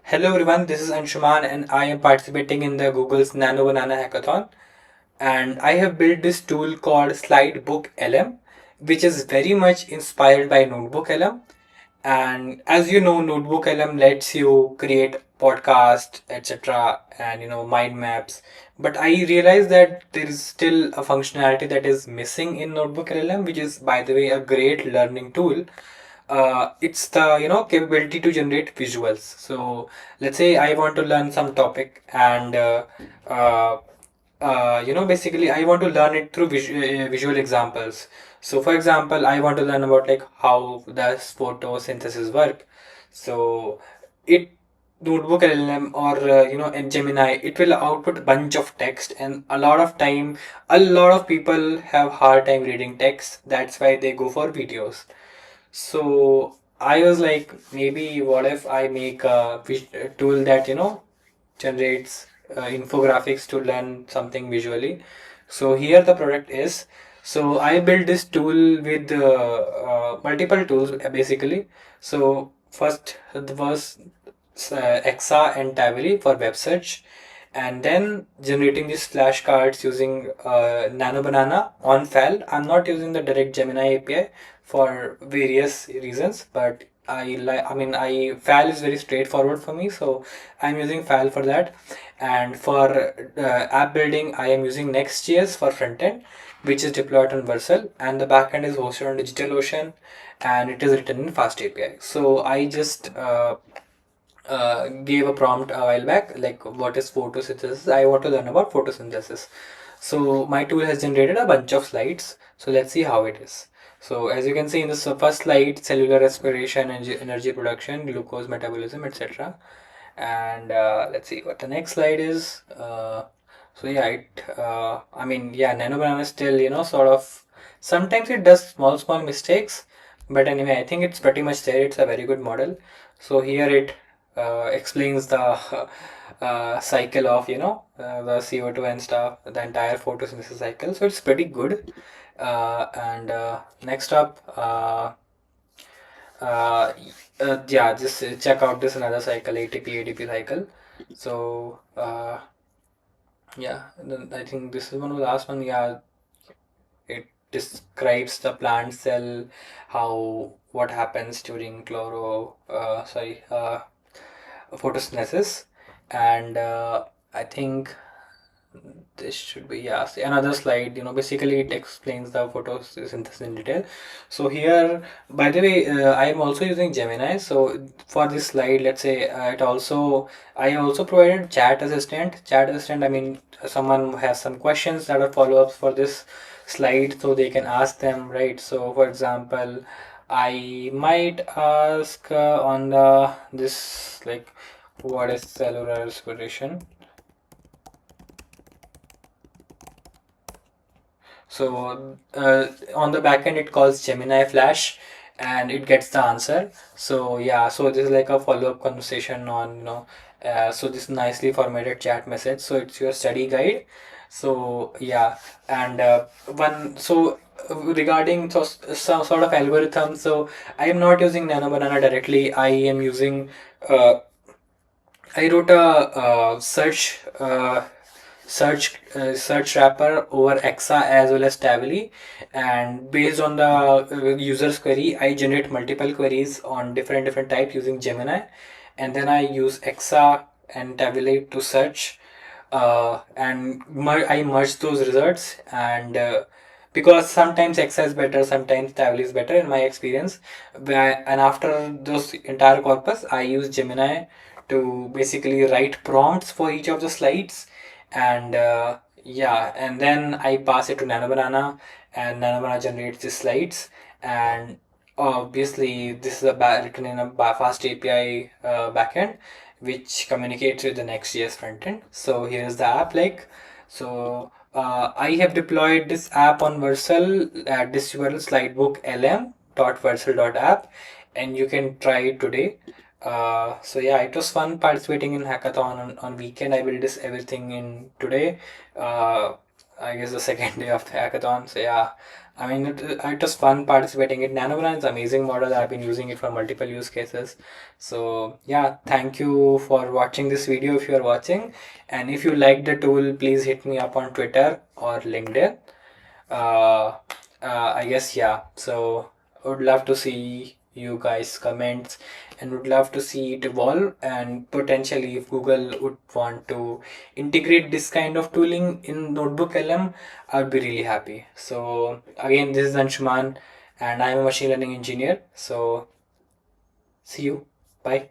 Hello everyone, this is Anshuman and I am participating in the Google's NanoBanana hackathon. And I have built this tool called SlideBookLM, which is very much inspired by NotebookLM. And as you know, NotebookLM lets you create podcast, etc., and mind maps. But I realized that there is still a functionality that is missing in NotebookLM, which is, by the way, a great learning tool. It's the capability to generate visuals. So let's say I want to learn some topic and uh, basically I want to learn it through visual examples. So for example, I want to learn about like how does photosynthesis work. So it notebook LLM or in Gemini, it will output a bunch of text, and a lot of people have hard time reading text. That's why they go for videos. So I was like, maybe what if I make a tool that generates infographics to learn something visually. So here the product is. So I built this tool with multiple tools basically. So first was Exa and Tavily for web search, and then generating these flashcards using NanoBanana on FAL. I'm not using the direct Gemini API for various reasons, but FAL is very straightforward for me, so I'm using FAL for that. And for app building, I am using Next.js for frontend, which is deployed on Vercel, and the backend is hosted on DigitalOcean, and it is written in Fast API. So I just gave a prompt a while back, like what is photosynthesis? I want to learn about photosynthesis. So my tool has generated a bunch of slides. So let's see how it is. So as you can see in this first slide, cellular respiration, energy production, glucose metabolism, etc. And let's see what the next slide is. NanoBanana is still, sort of, sometimes it does small mistakes, but anyway, I think it's pretty much there. It's a very good model. So here it explains the cycle of, the CO2 and stuff, the entire photosynthesis cycle. So it's pretty good. And next up, yeah, just check out this another cycle, ATP ADP cycle. So yeah, then I think this is one of the last one. Yeah, it describes the plant cell, how what happens during photosynthesis, and I think this should be, yeah, see, another slide. Basically it explains the photosynthesis in detail. So here, by the way, I am also using Gemini. So for this slide, let's say I also provided chat assistant. I mean, someone has some questions that are follow-ups for this slide, so they can ask them, right? So for example, I might ask on the this, like, what is cellular respiration. So on the back end, it calls Gemini Flash, and it gets the answer. So yeah, so this is like a follow-up conversation on, so this nicely formatted chat message. So it's your study guide. So yeah, and one so regarding some sort of algorithm. So I am not using NanoBanana directly. I am using I wrote a search wrapper over Exa as well as Tavily, and based on the user's query, I generate multiple queries on different types using Gemini, and then I use Exa and Tavily to search, and I merge those results, and because sometimes Exa is better, sometimes Tavily is better in my experience. And after those entire corpus, I use Gemini to basically write prompts for each of the slides, and yeah, and then I pass it to NanoBanana, and NanoBanana generates the slides. And obviously this is written in a fast API backend, which communicates with the Next.js frontend. So here's the app, like, so I have deployed this app on Vercel at this URL, slidebooklm.vercel.app, and you can try it today. So yeah, it was fun participating in hackathon on weekend. I built this everything in today. I guess the second day of the hackathon. So yeah, I mean, it was fun participating in NanoBanana. It's an amazing model. I've been using it for multiple use cases. So yeah, thank you for watching this video if you are watching. And if you like the tool, please hit me up on Twitter or LinkedIn. Uh, I guess, yeah. So I would love to see you guys comments and would love to see it evolve, and potentially if Google would want to integrate this kind of tooling in Notebook LM, I would be really happy. So again, this is Anshuman and I'm a machine learning engineer. So see you. Bye.